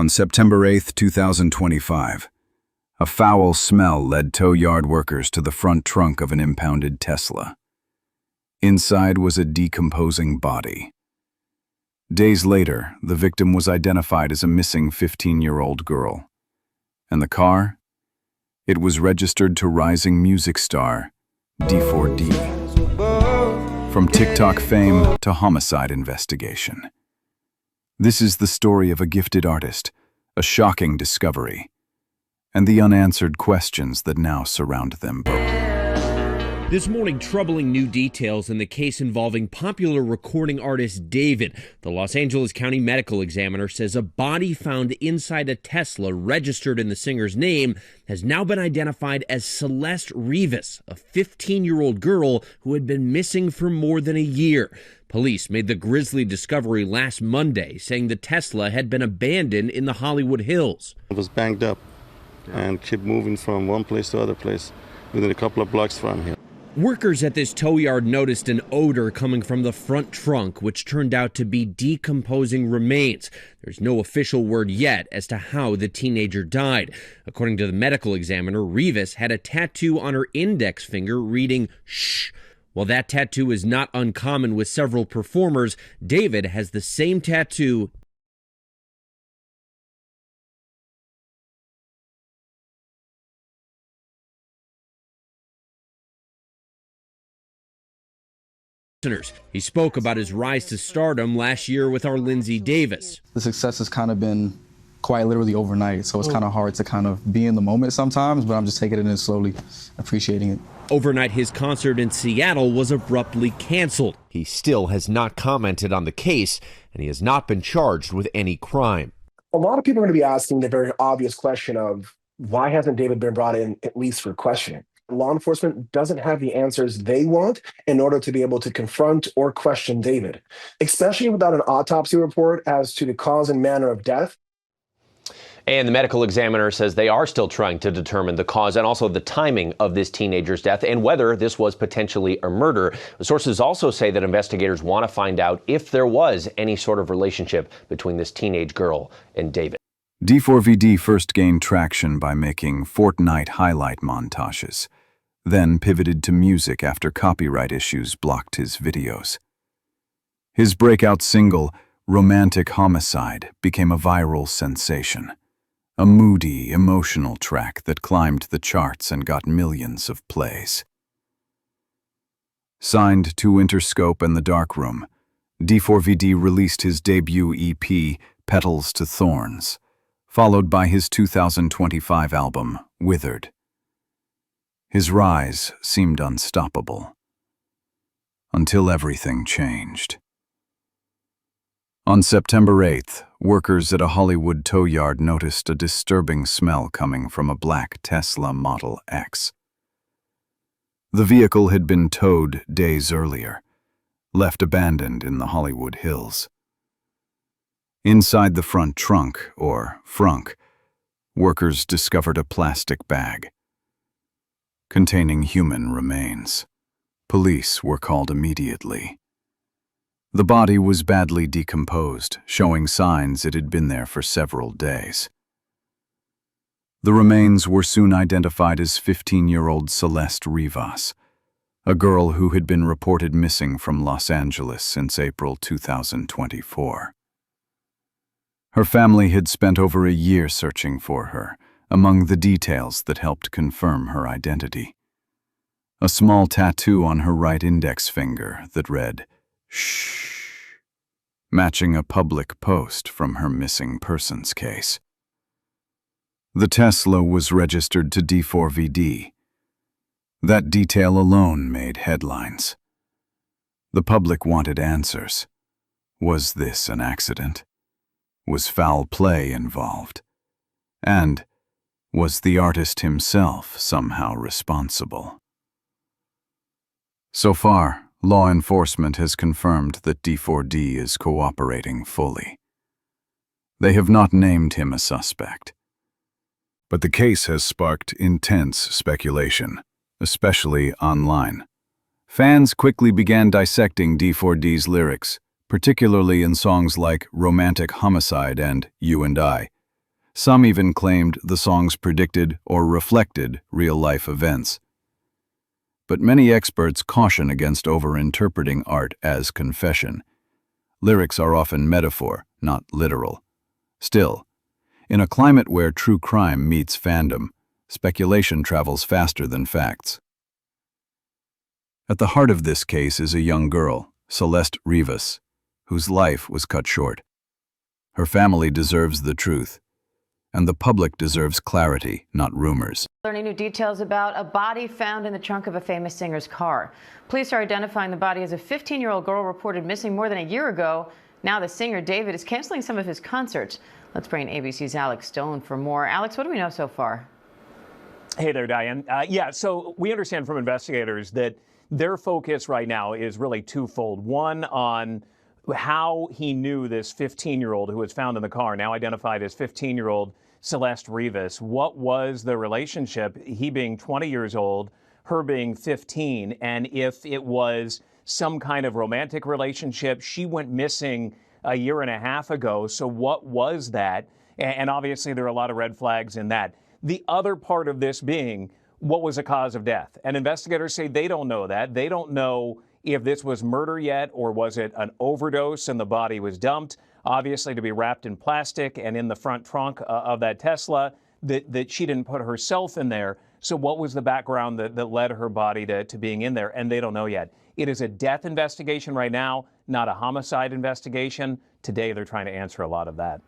On September 8, 2025, a foul smell led tow yard workers to the front trunk of an impounded Tesla. Inside was a decomposing body. Days later, the victim was identified as a missing 15-year-old girl. And the car? It was registered to rising music star d4vd. From TikTok fame to homicide investigation. This is the story of a gifted artist, a shocking discovery, and the unanswered questions that now surround them both. This morning, troubling new details in the case involving popular recording artist David. The Los Angeles County Medical Examiner says a body found inside a Tesla registered in the singer's name has now been identified as Celeste Rivas, a 15-year-old girl who had been missing for more than a year. Police made the grisly discovery last Monday, saying the Tesla had been abandoned in the Hollywood Hills. It was banged up and kept moving from one place to other place within a couple of blocks from here. Workers at this tow yard noticed an odor coming from the front trunk, which turned out to be decomposing remains. There's no official word yet as to how the teenager died. According to the medical examiner, Rivas had a tattoo on her index finger reading, "Shh." While that tattoo is not uncommon with several performers, David has the same tattoo. He spoke about his rise to stardom last year with our Lindsay Davis. The success has kind of been quite literally overnight, so it's kind of hard to kind of be in the moment sometimes, but I'm just taking it in slowly, appreciating it. Overnight, his concert in Seattle was abruptly canceled. He still has not commented on the case, and he has not been charged with any crime. A lot of people are going to be asking the very obvious question of why hasn't David been brought in at least for questioning? Law enforcement doesn't have the answers they want in order to be able to confront or question David, especially without an autopsy report as to the cause and manner of death. And the medical examiner says they are still trying to determine the cause and also the timing of this teenager's death and whether this was potentially a murder. The sources also say that investigators want to find out if there was any sort of relationship between this teenage girl and David. d4vd first gained traction by making Fortnite highlight montages, then pivoted to music after copyright issues blocked his videos. His breakout single, Romantic Homicide, became a viral sensation. A moody, emotional track that climbed the charts and got millions of plays. Signed to Interscope and The Darkroom, d4vd released his debut EP, Petals to Thorns, followed by his 2025 album, Withered. His rise seemed unstoppable, until everything changed. On September 8th, workers at a Hollywood tow yard noticed a disturbing smell coming from a black Tesla Model X. The vehicle had been towed days earlier, left abandoned in the Hollywood Hills. Inside the front trunk, or frunk, workers discovered a plastic bag containing human remains. Police were called immediately. The body was badly decomposed, showing signs it had been there for several days. The remains were soon identified as 15-year-old Celeste Rivas, a girl who had been reported missing from Los Angeles since April 2024. Her family had spent over a year searching for her, among the details that helped confirm her identity. A small tattoo on her right index finger that read, "Shh," matching a public post from her missing persons case. The Tesla was registered to d4vd. That detail alone made headlines. The public wanted answers. Was this an accident? Was foul play involved? And was the artist himself somehow responsible? So far, law enforcement has confirmed that d4vd is cooperating fully. They have not named him a suspect. But the case has sparked intense speculation, especially online. Fans quickly began dissecting d4vd's lyrics, particularly in songs like Romantic Homicide and You and I, Some even claimed the songs predicted or reflected real-life events. But many experts caution against over-interpreting art as confession. Lyrics are often metaphor, not literal. Still, in a climate where true crime meets fandom, speculation travels faster than facts. At the heart of this case is a young girl, Celeste Rivas, whose life was cut short. Her family deserves the truth, and the public deserves clarity, not rumors. Learning new details about a body found in the trunk of a famous singer's car. Police are identifying the body as a 15-year-old girl reported missing more than a year ago. Now the singer David is canceling some of his concerts. Let's bring in ABC's Alex Stone for more. Alex, what do we know so far? Hey there, Diane. So we understand from investigators that their focus right now is really twofold. One, on how he knew this 15-year-old who was found in the car, now identified as 15-year-old Celeste Rivas. What was the relationship, he being 20 years old, her being 15, and if it was some kind of romantic relationship? She went missing a year and a half ago, so what was that? And obviously there are a lot of red flags in that. The other part of this being, what was the cause of death? And investigators say they don't know that. They don't know if this was murder yet, or was it an overdose and the body was dumped, obviously to be wrapped in plastic and in the front trunk of that Tesla, that she didn't put herself in there. So what was the background that led her body to being in there? And they don't know yet. It is a death investigation right now, not a homicide investigation. Today, they're trying to answer a lot of that.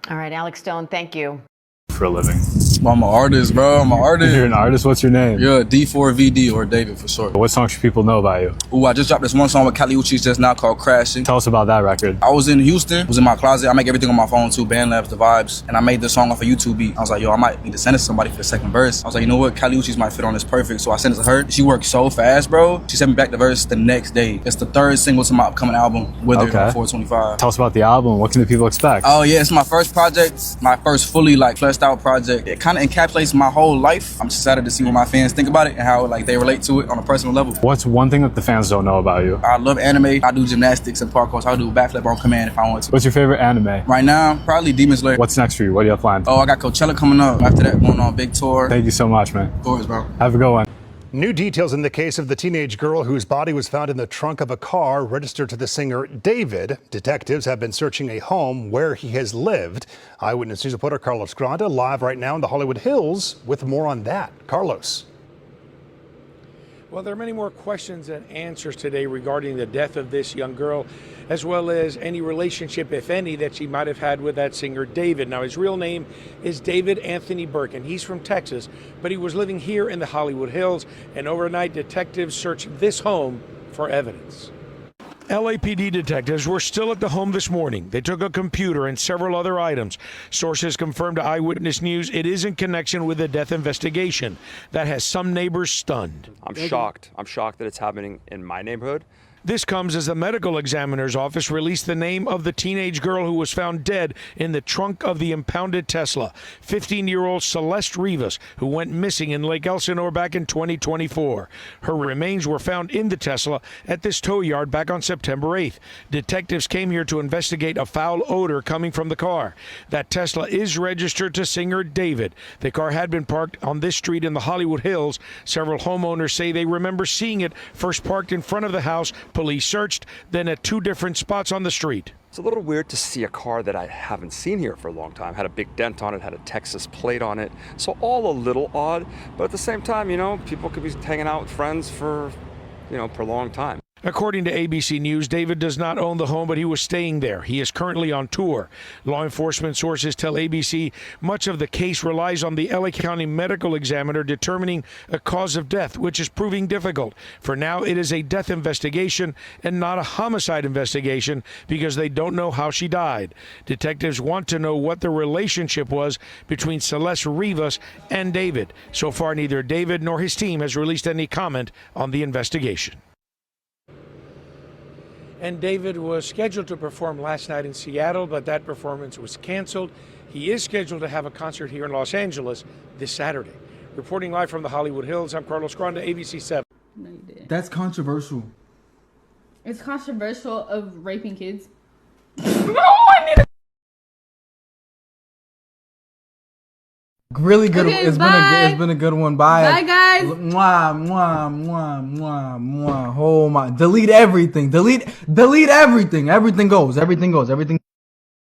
All right, Alex Stone, thank you. For a living? Well, I'm an artist, bro. I'm an artist. You're an artist? What's your name? Yeah, D4vd, or David for short. What songs should people know about you? Ooh, I just dropped this one song with Kali Uchis just now called Crashing. Tell us about that record. I was in Houston, was in my closet. I make everything on my phone too, BandLabs, the vibes. And I made this song off a YouTube beat. I was like, yo, I might need to send it to somebody for the second verse. I was like, you know what? Kali Uchis might fit on this perfect. So I sent it to her. She worked so fast, bro. She sent me back the verse the next day. It's the third single to my upcoming album, Wither, 425. Tell us about the album. What can the people expect? Oh yeah, it's my first project, my first fully fleshed out project. It kind of encapsulates my whole life. I'm just excited to see what my fans think about it and how they relate to it on a personal level. What's one thing that the fans don't know about you? I love anime. I do gymnastics and parkour, so I'll do a backflip on command if I want to. What's your favorite anime? Right now, probably Demon Slayer. What's next for you? What do you have planned? Oh, I got Coachella coming up. After that, going on a big tour. Thank you so much, man. Of course, bro. Have a good one. New details in the case of the teenage girl whose body was found in the trunk of a car registered to the singer David. Detectives have been searching a home where he has lived. Eyewitness News reporter Carlos Granda live right now in the Hollywood Hills with more on that. Carlos. Well, there are many more questions and answers today regarding the death of this young girl, as well as any relationship, if any, that she might have had with that singer David. Now, his real name is David Anthony Burke, and he's from Texas, but he was living here in the Hollywood Hills, and overnight detectives searched this home for evidence. LAPD detectives were still at the home this morning. They took a computer and several other items. Sources confirmed to Eyewitness News it is in connection with a death investigation that has some neighbors stunned. I'm shocked. I'm shocked that it's happening in my neighborhood. This comes as the medical examiner's office released the name of the teenage girl who was found dead in the trunk of the impounded Tesla, 15-year-old Celeste Rivas, who went missing in Lake Elsinore back in 2024. Her remains were found in the Tesla at this tow yard back on September 8th. Detectives came here to investigate a foul odor coming from the car. That Tesla is registered to singer David. The car had been parked on this street in the Hollywood Hills. Several homeowners say they remember seeing it first parked in front of the house. Police searched, then at two different spots on the street. It's a little weird to see a car that I haven't seen here for a long time. Had a big dent on it, had a Texas plate on it. So all a little odd, but at the same time, people could be hanging out with friends for a long time. According to ABC News, David does not own the home, but he was staying there. He is currently on tour. Law enforcement sources tell ABC much of the case relies on the LA County medical examiner determining a cause of death, which is proving difficult. For now, it is a death investigation and not a homicide investigation because they don't know how she died. Detectives want to know what the relationship was between Celeste Rivas and David. So far, neither David nor his team has released any comment on the investigation. And David was scheduled to perform last night in Seattle, but that performance was canceled. He is scheduled to have a concert here in Los Angeles this Saturday. Reporting live from the Hollywood Hills, I'm Carlos Granda, ABC 7. No, you didn't. That's controversial. It's controversial of raping kids. Really good. Okay, It's been a good one. Bye, guys. Mwah, mwah, mwah, mwah, mwah. Oh my! Delete everything. Delete everything. Everything goes. Everything goes. Everything.